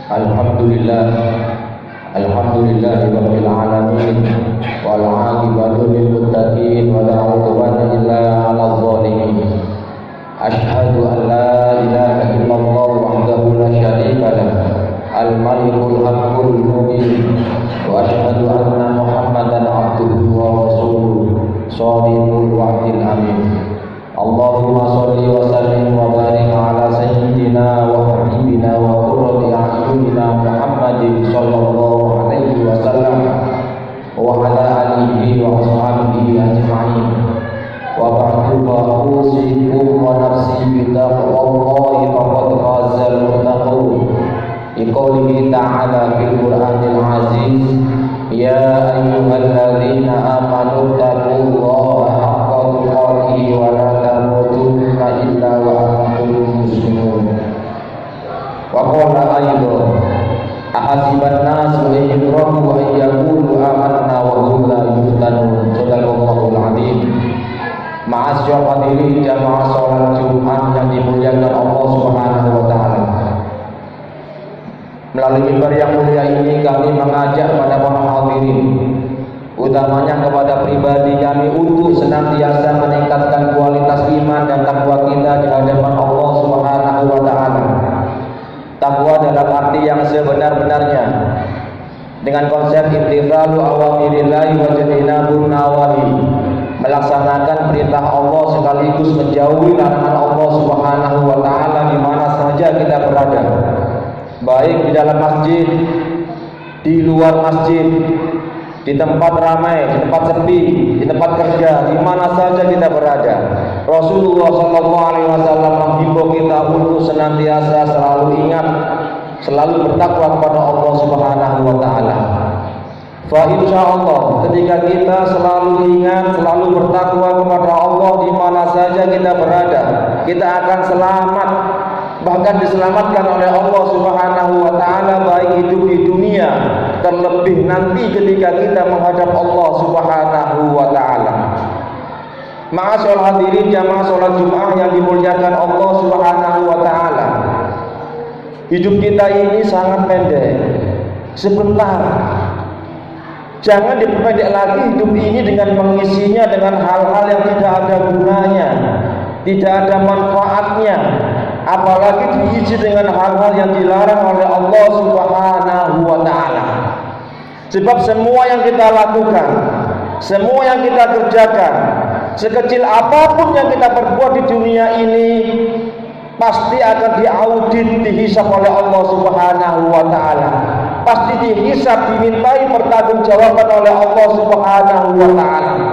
Alhamdulillah, Alhamdulillahirabbil alamin, wal 'aqibatu lil muttaqin, wa la 'udwana illa 'alal zalimin. Asyhadu an la ilaha illallah wahdahu la syarika lah, al-malikul haqqul mubin, wa asyhadu anna Muhammadan 'abduhu wa rasuluh, shadiqul wa'dil amin. Allahumma sholli wa sallim wa barik ala sayyidina wa habibina wa qurrati a'yunina Muhammadin sallallahu alaihi wasallam wa ala alihi wa ashabihi ajma'in. Wa ba'du fa usikum wa nafsi bi taqwallahi faqad fazal muttaqun. Biqaulihi ta'ala fil Qur'anil aziz, ya ayyuhalladzina amanu taqullaha haqqa tuqatih wa la tamutunna illa wa antum muslimun. Wa qala ayyuhan ahasiban nasu an yutraku an yaqulu amanna wa hum la yuftanun. Sadaqallahul azim. Ma'asyiral hadirin jamaah salat Jumat yang dimuliakan Allah Subhanahu wa taala. Melalui mimbar yang mulia ini kami mengajak pada para hadirin, utamanya kepada pribadi kami, untuk senantiasa meningkatkan kualitas iman dan takwa kita di hadapan Allah Subhanahu wa taala. Takwa dalam arti yang sebenar-benarnya, dengan konsep imtithalu awamirillahi wa jtinabun nawahi, melaksanakan perintah Allah sekaligus menjauhi larangan Allah Subhanahu wa taala di mana saja kita berada, baik di dalam masjid, di luar masjid, di tempat ramai, di tempat sepi, di tempat kerja, di mana saja kita berada. Rasulullah sallallahu alaihi wasallam menghimbau kita untuk senantiasa selalu ingat, selalu bertakwa kepada Allah Subhanahu wa taala. Fa insyaallah, ketika kita selalu ingat, selalu bertakwa kepada Allah di mana saja kita berada, kita akan selamat, bahkan diselamatkan oleh Allah Subhanahu wa taala, baik hidup di dunia, terlebih nanti ketika kita menghadap Allah Subhanahu wa taala. Ma'asyiral hadirin jamaah salat Jumat yang dimuliakan Allah Subhanahu wa taala. Hidup kita ini sangat pendek, sebentar. Jangan diperpendek lagi hidup ini dengan mengisinya dengan hal-hal yang tidak ada gunanya, tidak ada manfaatnya, apalagi diisi dengan hal-hal yang dilarang oleh Allah Subhanahu wa taala. Sebab semua yang kita lakukan, semua yang kita kerjakan, sekecil apapun yang kita perbuat di dunia ini, pasti akan diaudit, dihisab oleh Allah Subhanahu wa taala. Pasti dihisab, dimintai pertanggungjawaban oleh Allah Subhanahu wa taala.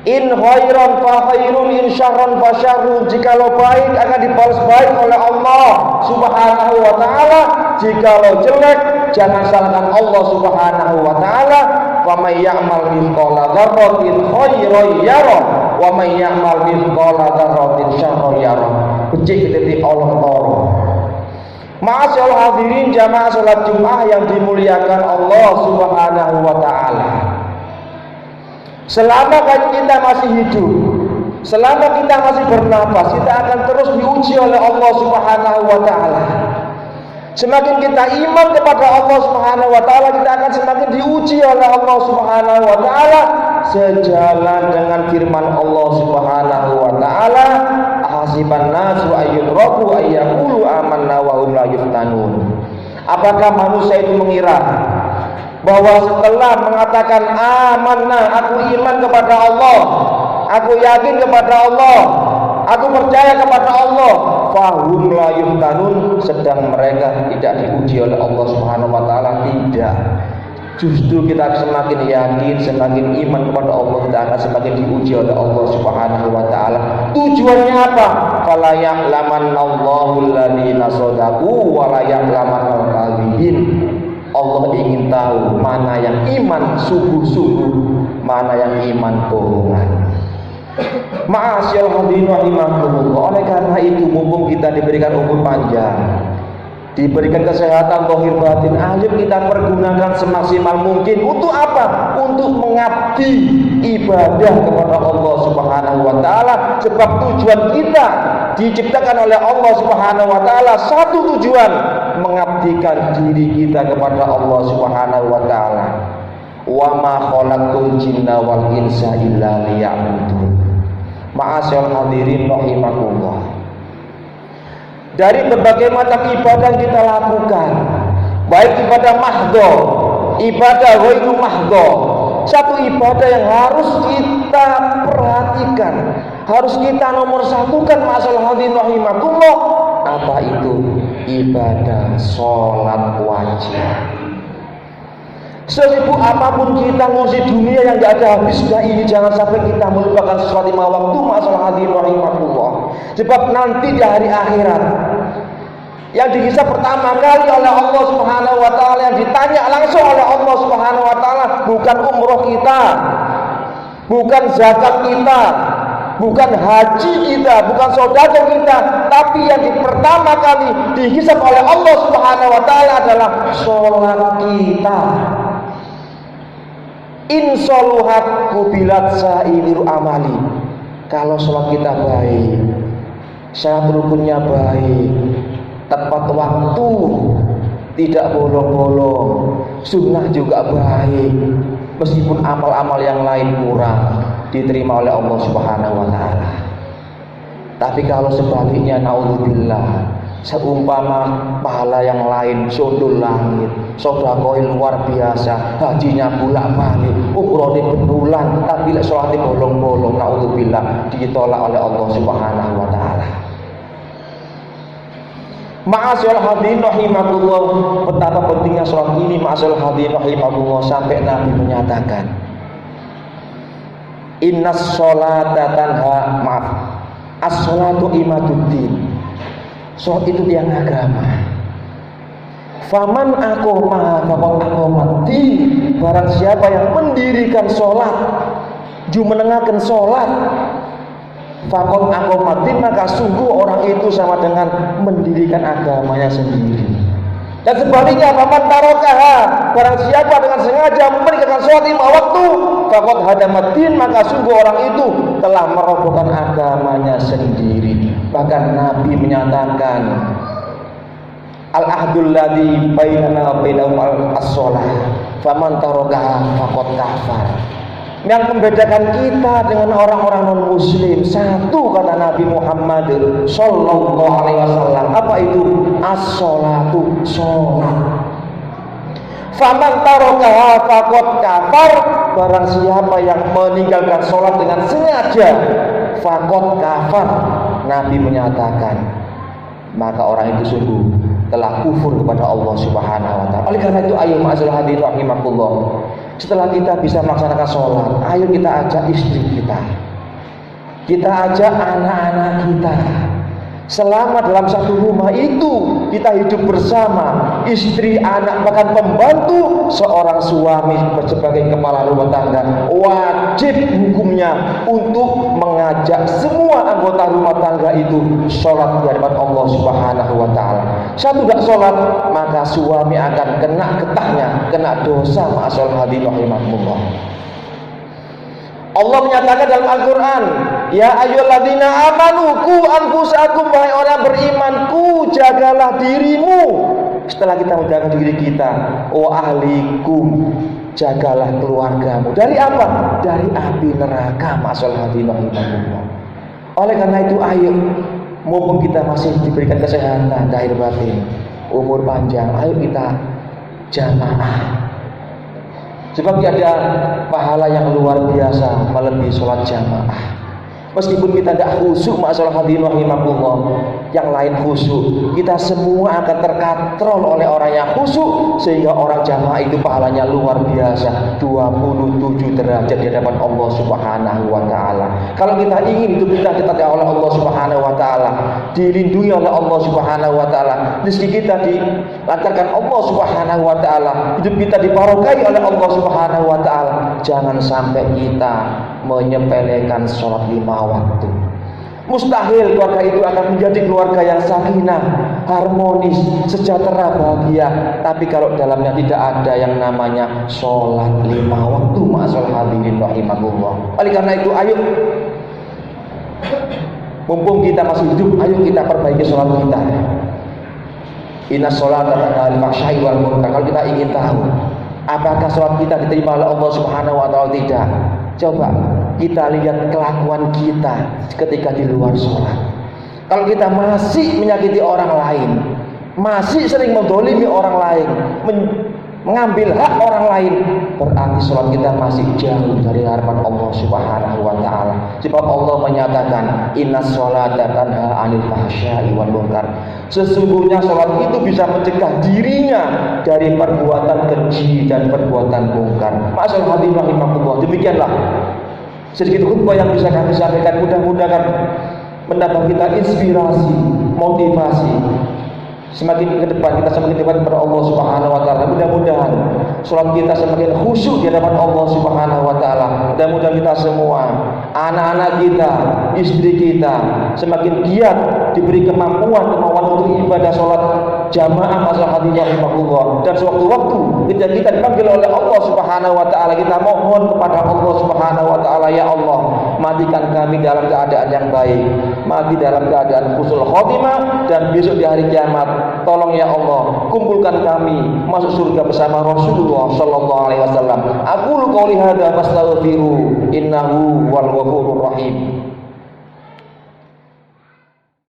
In khairan fa khairun, in syarran fa syarrun. Jikalau baik akan dibalas baik oleh Allah Subhanahu wa taala, jikalau jelek jangan salahkan Allah Subhanahu wa taala. Wa may ya'mal mithqala dzarratin khairan yara wa may ya'mal mithqala dzarratin syarran yara. Becik titik Allah Ta'ala. Ma'asyiral hadirin jamaah salat Jumat yang dimuliakan Allah Subhanahu wa taala. Selama kita masih hidup, selama kita masih bernapas, kita akan terus diuji oleh Allah Subhanahu wa taala. Semakin kita iman kepada Allah Subhanahu wa taala, kita akan semakin diuji oleh Allah Subhanahu wa taala, sejalan dengan firman Allah Subhanahu wa taala, ahasiban nasu ayyutraku ayyaqulu amanna wa hum la yuftanun. Apakah manusia itu mengira bahwa setelah mengatakan amanna, aku iman kepada Allah, aku yakin kepada Allah, aku percaya kepada Allah, fahum la yuftanun, sedang mereka tidak diuji oleh Allah Subhanahu wa taala? Tidak. Justru kita semakin yakin, semakin iman kepada Allah, kita akan semakin diuji oleh Allah Subhanahu wa taala. Tujuannya apa? Fala ya'lamannallahu alladziina shadaqu wa la ya'lamannal kadzibin. Allah ingin tahu mana yang iman sungguh-sungguh, mana yang iman bohongan. Ma'asyiral hadirin rahimakumullah. Oleh karena itu, mumpung kita diberikan umur panjang, diberikan kesehatan zahir batin, ayo kita pergunakan semaksimal mungkin. Untuk apa? Untuk mengabdi ibadah kepada Allah Subhanahu wa taala. Sebab tujuan kita diciptakan oleh Allah Subhanahu wa taala, satu tujuan, mengabdikan diri kita kepada Allah Subhanahu wa taala. Wa ma khalaqtul jinna wal insa illa liya'budun. Ma'asyiral hadirin rahimakumullah. Dari berbagai macam ibadah yang kita lakukan, baik ibadah mahdho, ibadah ghairu mahdho, satu ibadah yang harus kita perhatikan, harus kita nomor satukan, ma'asyiral hadirin rahimakumullah. Apa itu? Ibadah sholat wajib. Sesibuk apapun kita ngurusi dunia yang gak ada habisnya ini, jangan sampai kita melupakan sesuatu lima waktu, masalah hadirin rahimakumullah. Sebab nanti di hari akhirat yang dihisab pertama kali oleh Allah Subhanahu wa taala, yang ditanya langsung oleh Allah Subhanahu wa taala, bukan umroh kita, bukan zakat kita, bukan haji kita, bukan sedekah kita, tapi yang pertama kali dihisab oleh Allah Subhanahu wa taala adalah sholat kita. Insoluhat kubilat sa'iru amali. Kalau sholat kita baik, syarat rukunnya baik, tepat waktu, tidak bolong-bolong, sunnah juga baik, meskipun amal-amal yang lain kurang, diterima oleh Allah Subhanahu wa taala. Tapi kalau sebaliknya, naudzubillah, seumpama pahala yang lain sundul langit, sedekah luar biasa, hajinya bolak-balik, umrohnya berulang, tapi sholatnya bolong-bolong, naudzubillah, ditolak oleh Allah Subhanahu wa taala. Ma'asyiral hadirin rahimakumullah, betapa pentingnya sholat ini, ma'asyiral hadirin rahimakumullah, sampai Nabi menyatakan, innas sholata tanha, maaf, as-sholatu imaduddin. Sholat itu tiang agama. Faman aqoma faqad aqamati. Barang siapa yang mendirikan sholat, menegakkan sholat, faqad aqamati, maka sungguh orang itu sama dengan mendirikan agamanya sendiri. Dan sebaliknya, faman tarokaha, barang siapa dengan sengaja meninggalkan sholat lima waktu, faqad hadamatin, maka sungguh orang itu telah merobohkan agamanya sendiri. Bahkan Nabi menyatakan, al-ahdul ladzi bainana wa bainahum as-shalah, faman tarokaha faqad kafar. Yang membedakan kita dengan orang-orang non-muslim, satu, kata Nabi Muhammad sallallahu alaihi wasallam, apa itu? As-sholatu, sholat. Faman tarokaha faqad kafar, barang siapa yang meninggalkan sholat dengan sengaja, faqad kafar, Nabi menyatakan, maka orang itu sungguh telah kufur kepada Allah Subhanahu wa taala. Oleh karena itu, ayo ma'asyiral hadirin rahimakumullah, setelah kita bisa melaksanakan sholat, ayo kita ajak istri kita ajak anak-anak kita. Selama dalam satu rumah itu kita hidup bersama, istri, anak, bahkan pembantu, seorang suami sebagai kepala rumah tangga wajib hukumnya untuk mengajak semua anggota rumah tangga itu sholat di hadapan Allah Subhanahu wa taala. Satu tidak sholat, maka suami akan kena getahnya, kena dosa. Ma'asyiral hadirin rahimakumullah. Allah menyatakan dalam Al-Quran, ya ayyuhalladzina amanu qu anfusakum, wahai orang beriman, ku jagalah dirimu. Setelah kita menjaga diri kita, wa ahlikum, jagalah keluargamu. Dari apa? Dari api neraka. Ma'asyiral hadirin rahimakumullah. Oleh karena itu, ayo, mumpung kita masih diberikan kesehatan lahir batin, umur panjang, ayo kita jamaah. Sebab ada pahala yang luar biasa melebihi sholat jamaah. Meskipun kita tidak khusyuk, ma'asyiral hadirin rahimakumullah, yang lain khusyuk, kita semua akan terkatrol oleh orang yang khusyuk, sehingga orang jamaah itu pahalanya luar biasa, 27 derajat di hadapan Allah Subhanahu wa taala. Kalau kita ingin hidup kita diberkahi oleh Allah Subhanahu wa taala, dilindungi oleh Allah Subhanahu wa taala, rezeki kita dilancarkan Allah Subhanahu wa taala, hidup kita dibarokahi oleh Allah Subhanahu wa taala, jangan sampai kita menyepelekan sholat lima waktu. Mustahil keluarga itu akan menjadi keluarga yang sakinah, harmonis, sejahtera, bahagia, tapi kalau dalamnya tidak ada yang namanya sholat lima waktu. Ma'asyiral hadirin rahimakumullah. Oleh karena itu, ayo, mumpung kita masih hidup, ayo kita perbaiki sholat kita. Inna sholata tanha 'anil fahsya'i wal munkar. Kalau kita ingin tahu apakah sholat kita diterima oleh Allah Subhanahu wa taala tidak, coba kita lihat kelakuan kita ketika di luar sholat. Kalau kita masih menyakiti orang lain, masih sering mendolimi orang lain, mengambil hak orang lain, berarti sholat kita masih jauh dari harapan Allah Subhanahu wa taala. Sebab Allah menyatakan inna sholata tanha 'anil fahsya'i wal munkar. Sesungguhnya sholat itu bisa mencegah dirinya dari perbuatan keji dan perbuatan mungkar. Ma'asyiral hadirin rahimakumullah. Demikianlah sedikit khutbah yang bisa kami sampaikan, mudah-mudahan menambah kita inspirasi, motivasi. Semakin ke depan kita semakin dekat kepada Allah Subhanahu wa taala. Mudah-mudahan salat kita semakin khusyuk di hadapan Allah Subhanahu wa taala. Mudah-mudahan kita semua, anak-anak kita, istri kita semakin giat diberi kemampuan untuk ibadah salat jamaah masalah rahimahullah. Dan sewaktu-waktu ketika kita dipanggil oleh Allah Subhanahu wa taala, kita mohon kepada Allah Subhanahu wa taala, ya Allah, matikan kami dalam keadaan yang baik, mati dalam keadaan husnul khotimah, dan besok di hari kiamat tolong ya Allah kumpulkan kami masuk surga bersama Rasulullah sallallahu alaihi wasallam. Aqulu qouli hadza fastaghfiru innahu wal ghafurur rahim.